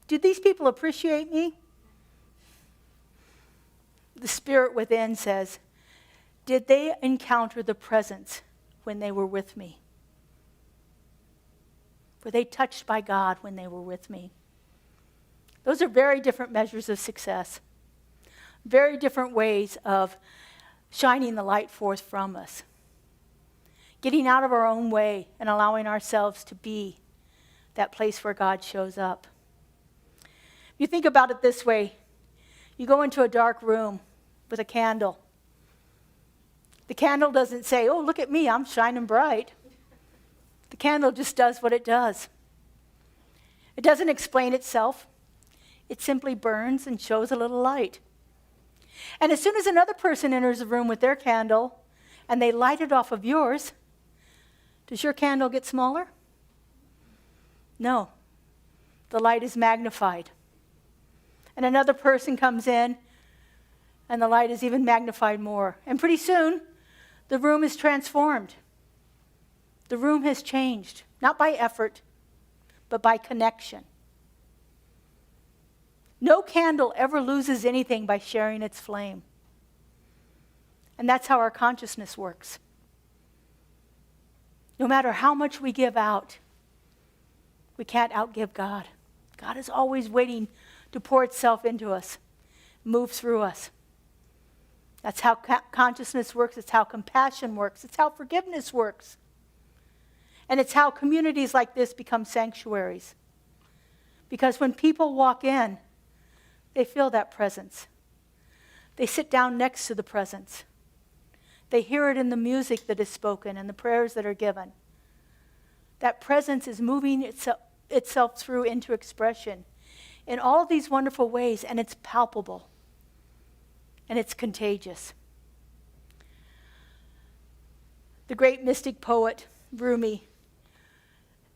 do these people appreciate me? The spirit within says, did they encounter the presence when they were with me? Were they touched by God when they were with me? Those are very different measures of success. Very different ways of shining the light forth from us. Getting out of our own way and allowing ourselves to be that place where God shows up. You think about it this way. You go into a dark room with a candle. The candle doesn't say, oh, look at me, I'm shining bright. The candle just does what it does. It doesn't explain itself. It simply burns and shows a little light. And as soon as another person enters the room with their candle and they light it off of yours, does your candle get smaller? No. The light is magnified. And another person comes in and the light is even magnified more. And pretty soon, the room is transformed. The room has changed, not by effort, but by connection. No candle ever loses anything by sharing its flame. And that's how our consciousness works. No matter how much we give out, we can't outgive God. God is always waiting to pour itself into us, move through us. That's how consciousness works. It's how compassion works. It's how forgiveness works. And it's how communities like this become sanctuaries. Because when people walk in, they feel that presence. They sit down next to the presence. They hear it in the music that is spoken and the prayers that are given. That presence is moving itself through into expression in all of these wonderful ways, and it's palpable, and it's contagious. The great mystic poet, Rumi,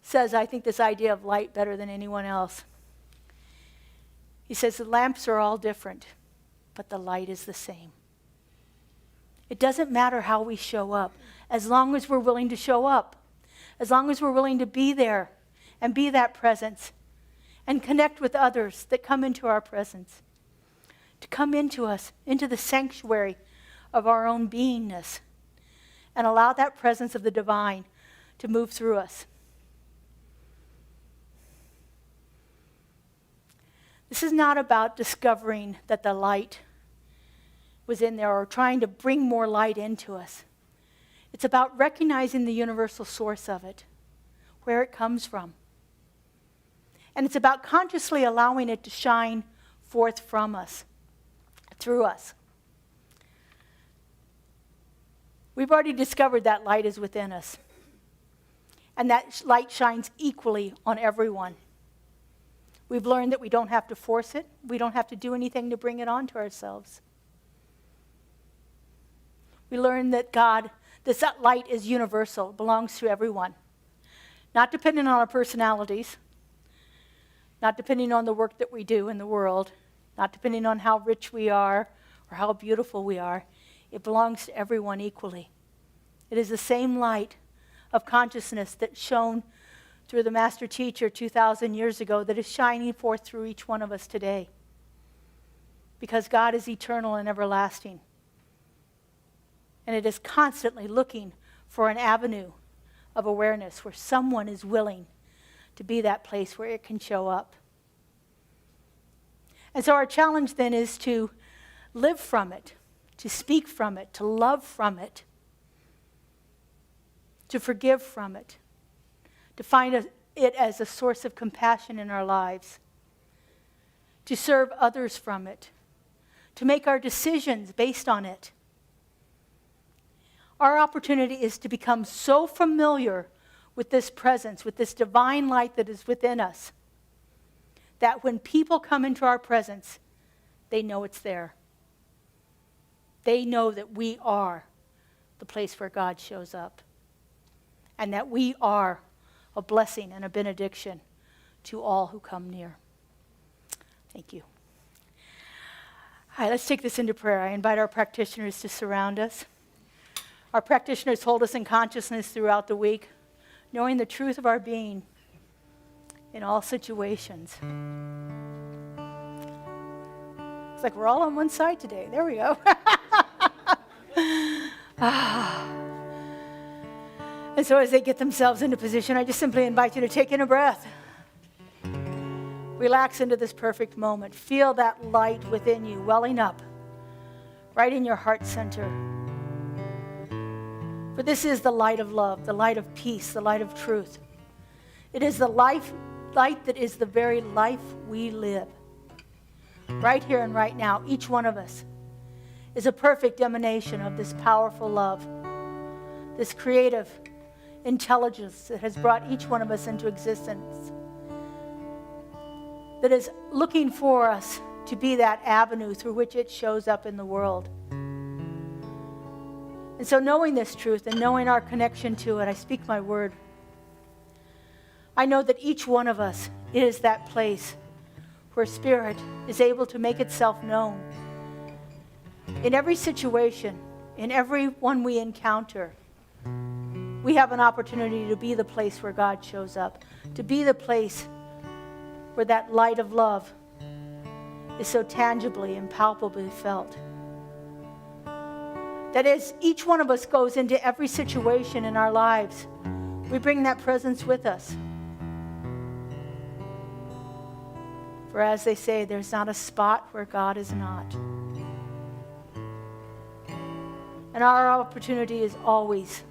says, I think, this idea of light better than anyone else. He says, the lamps are all different, but the light is the same. It doesn't matter how we show up, as long as we're willing to show up, as long as we're willing to be there and be that presence and connect with others that come into our presence, to come into us, into the sanctuary of our own beingness, and allow that presence of the divine to move through us. This is not about discovering that the light was in there or trying to bring more light into us. It's about recognizing the universal source of it, where it comes from. And it's about consciously allowing it to shine forth from us, through us. We've already discovered that light is within us. And that light shines equally on everyone. We've learned that we don't have to force it. We don't have to do anything to bring it onto ourselves. We learned that this light is universal, belongs to everyone. Not depending on our personalities, not depending on the work that we do in the world, not depending on how rich we are or how beautiful we are. It belongs to everyone equally. It is the same light of consciousness that shone through the master teacher 2,000 years ago that is shining forth through each one of us today. Because God is eternal and everlasting. And it is constantly looking for an avenue of awareness where someone is willing to be that place where it can show up. And so our challenge then is to live from it, to speak from it, to love from it, to forgive from it, to find it as a source of compassion in our lives, to serve others from it, to make our decisions based on it. Our opportunity is to become so familiar with this presence, with this divine light that is within us, that when people come into our presence, they know it's there. They know that we are the place where God shows up, and that we are a blessing and a benediction to all who come near. Thank you. All right, let's take this into prayer. I invite our practitioners to surround us. Our practitioners hold us in consciousness throughout the week, knowing the truth of our being in all situations. It's like we're all on one side today. There we go. And so as they get themselves into position, I just simply invite you to take in a breath. Relax into this perfect moment. Feel that light within you welling up right in your heart center. For this is the light of love, the light of peace, the light of truth. It is the light that is the very life we live. Right here and right now, each one of us is a perfect emanation of this powerful love, this creative intelligence that has brought each one of us into existence, that is looking for us to be that avenue through which it shows up in the world. And so knowing this truth and knowing our connection to it, I speak my word. I know that each one of us is that place where Spirit is able to make itself known. In every situation, in every one we encounter, we have an opportunity to be the place where God shows up, to be the place where that light of love is so tangibly and palpably felt. That as each one of us goes into every situation in our lives, we bring that presence with us. For as they say, there's not a spot where God is not. And our opportunity is always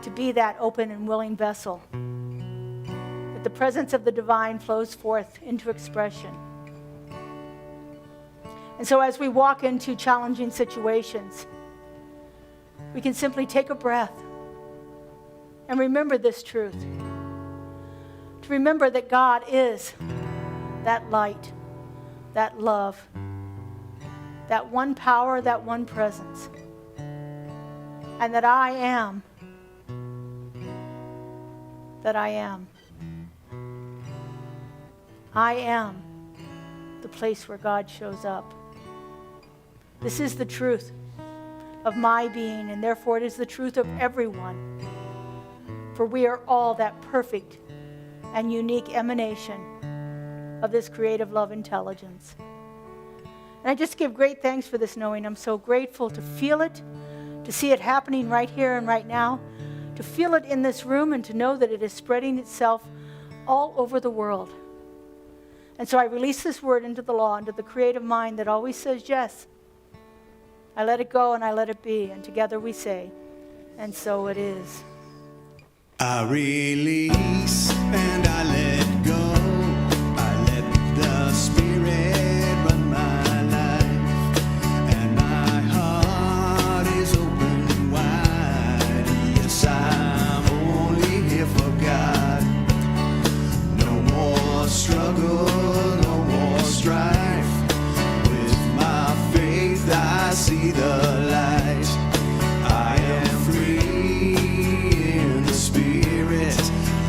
to be that open and willing vessel the presence of the divine flows forth into expression. And so as we walk into challenging situations, we can simply take a breath and remember this truth. To remember that God is that light, that love, that one power, that one presence. And that I am the place where God shows up. This is the truth of my being, and therefore it is the truth of everyone. For we are all that perfect and unique emanation of this creative love intelligence. And I just give great thanks for this knowing. I'm so grateful to feel it, to see it happening right here and right now, to feel it in this room and to know that it is spreading itself all over the world. And so I release this word into the law, into the creative mind that always says yes. I let it go and I let it be, and together we say, and so it is. I release and I let go. I let the Spirit run my life, and my heart is open wide. Yes, I'm only here for God. No more struggle, no more strife. With my faith I see the light. I am free in the Spirit.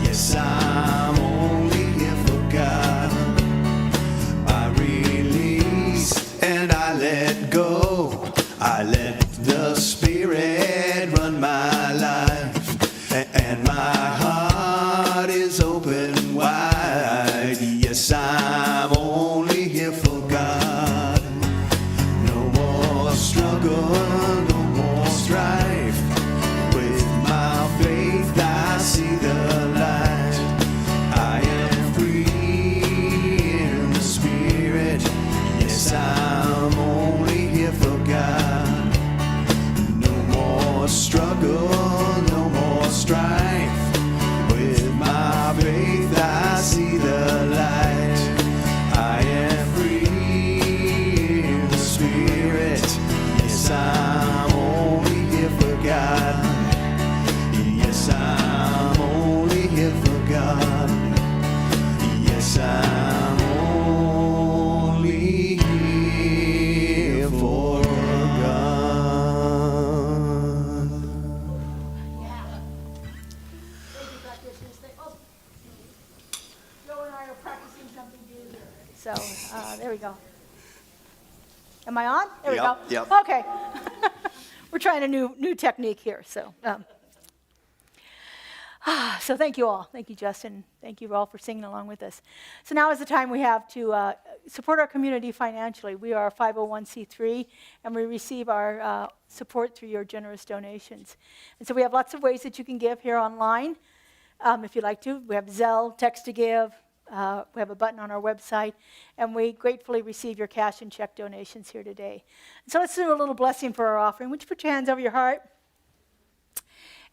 Yes, I'm only here for God. I release and I let go. I let the Spirit run my life, and my heart is open wide. Yes, I'm only here for God. No more struggle, no more strife. With my faith I see the light. I am free in the Spirit. Yes, I'm only here for God. No more struggle, no more strife. With my faith I see the light. I am free in the Spirit. Yes, I'm only here for God. Yes, I'm only here for God. Yes, I'm only here for God. Joe and I are practicing something new here. So there we go. Am I on? There we go. Yep. Okay. We're trying a new technique here. So so thank you all. Thank you, Justin. Thank you all for singing along with us. So now is the time we have to support our community financially. We are a 501c3, and we receive our support through your generous donations. And so we have lots of ways that you can give here online. If you'd like to, we have Zelle, text to give. We have a button on our website, and we gratefully receive your cash and check donations here today. So let's do a little blessing for our offering. Would you put your hands over your heart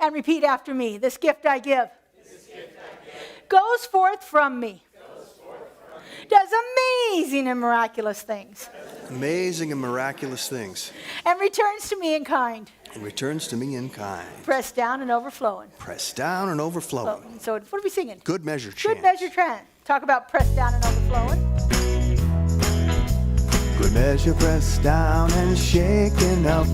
and repeat after me? This gift I give, goes forth from me, does amazing and miraculous things, Amazing and miraculous things. and returns to me in kind, And returns to me in kind. pressed down and overflowing. Pressed down and overflowing. So what are we singing? Good measure chance. Good measure trend. Talk about pressed down and overflowing. Good measure pressed down and shaken up.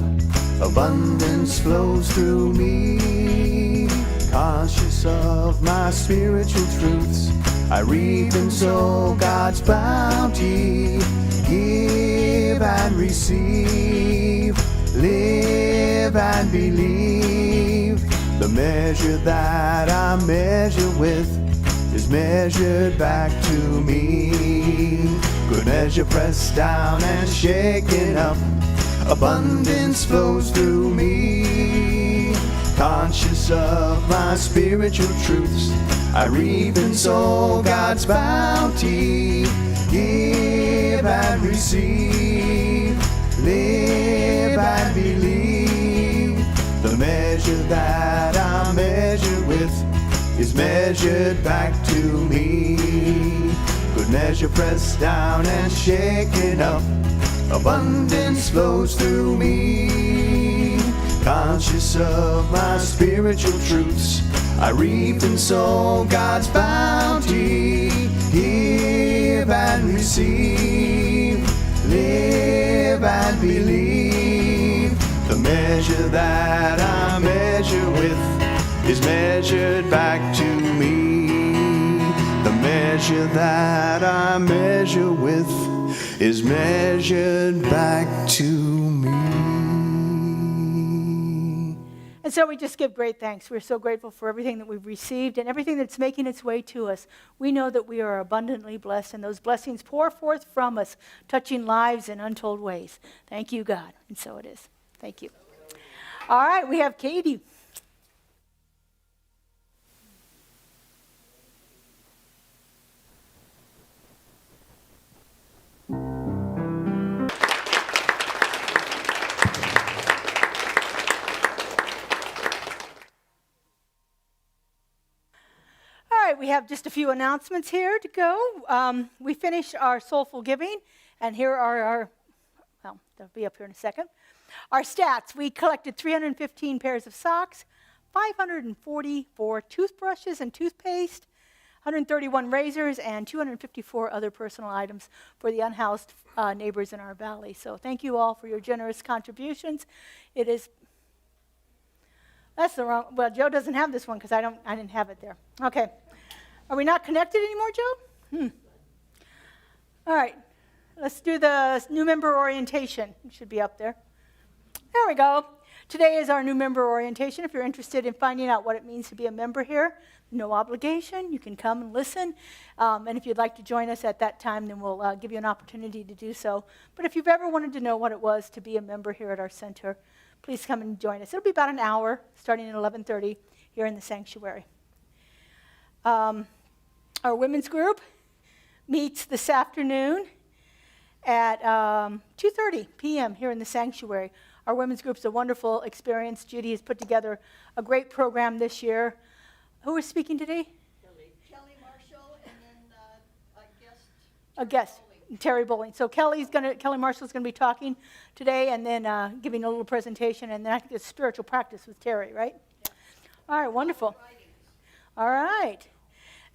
Abundance flows through me. Conscious of my spiritual truths, I reap and sow God's bounty. Give and receive. Live and believe. The measure that I measure with is measured back to me. Good measure pressed down and shaken up. Abundance flows through me. Conscious of my spiritual truths, I reap and sow God's bounty. Give and receive. Live and believe. The measure that I measure with is measured back to me. Good measure pressed down and shaken up, abundance flows through me. Conscious of my spiritual truths, I reap and sow God's bounty. Give and receive, live and believe. The measure that I measure with is measured back to me. The measure that I measure with is measured back to me. And so we just give great thanks. We're so grateful for everything that we've received and everything that's making its way to us. We know that we are abundantly blessed, and those blessings pour forth from us, touching lives in untold ways. Thank you, God. And so it is. Thank you. All right, we have Katie. We have just a few announcements here to go. We finished our soulful giving, and here are our, well, they'll be up here in a second. Our stats: we collected 315 pairs of socks, 544 toothbrushes and toothpaste, 131 razors, and 254 other personal items for the unhoused neighbors in our valley. So thank you all for your generous contributions. It is, that's the wrong, well, Joe doesn't have this one because I didn't have it there. Okay. Are we not connected anymore, Joe? All right. Let's do the new member orientation. It should be up there. There we go. Today is our new member orientation. If you're interested in finding out what it means to be a member here, no obligation. You can come and listen. And if you'd like to join us at that time, then we'll give you an opportunity to do so. But if you've ever wanted to know what it was to be a member here at our center, please come and join us. It'll be about an hour, starting at 11:30 here in the sanctuary. Our women's group meets this afternoon at 2:30 p.m. here in the sanctuary. Our women's group's a wonderful experience. Judy has put together a great program this year. Who is speaking today? Kelly Marshall, and then a guest, Terry Bowling. So Kelly Marshall's going to be talking today, and then giving a little presentation, and then I think it's spiritual practice with Terry, right? Yeah. All right, wonderful. All right.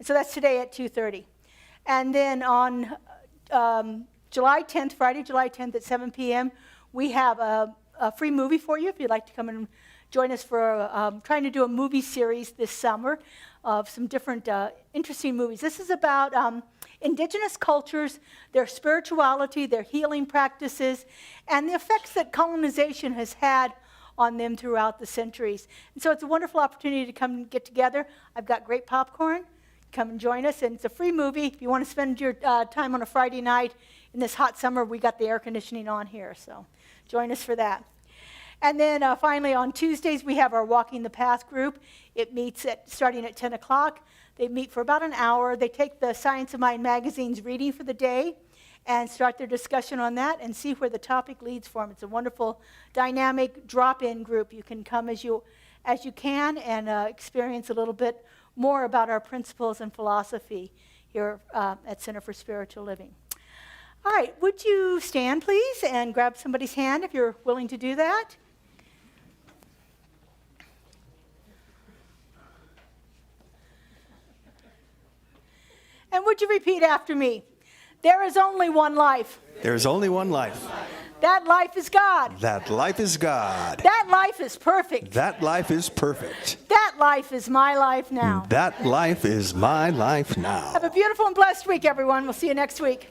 So that's today at 2:30. And then on July 10th, Friday, July 10th at 7 p.m., we have a free movie for you if you'd like to come and join us for trying to do a movie series this summer of some different interesting movies. This is about indigenous cultures, their spirituality, their healing practices, and the effects that colonization has had on them throughout the centuries. And so it's a wonderful opportunity to come and get together. I've got great popcorn. Come and join us, and it's a free movie. If you want to spend your time on a Friday night in this hot summer, we got the air conditioning on here, so join us for that. And then finally on Tuesdays, we have our Walking the Path group. It meets starting at 10 o'clock. They meet for about an hour. They take the Science of Mind magazine's reading for the day and start their discussion on that and see where the topic leads for them. It's a wonderful, dynamic drop-in group. You can come as you can and experience a little bit more about our principles and philosophy here at Center for Spiritual Living. All right, would you stand, please, and grab somebody's hand if you're willing to do that? And would you repeat after me? There is only one life. There is only one life. That life is God. That life is God. That life is perfect. That life is perfect. That life is my life now. That life is my life now. Have a beautiful and blessed week, everyone. We'll see you next week.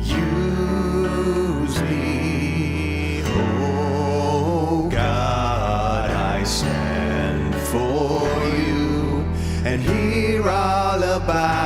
Use me, oh God, I stand for you, and hear all about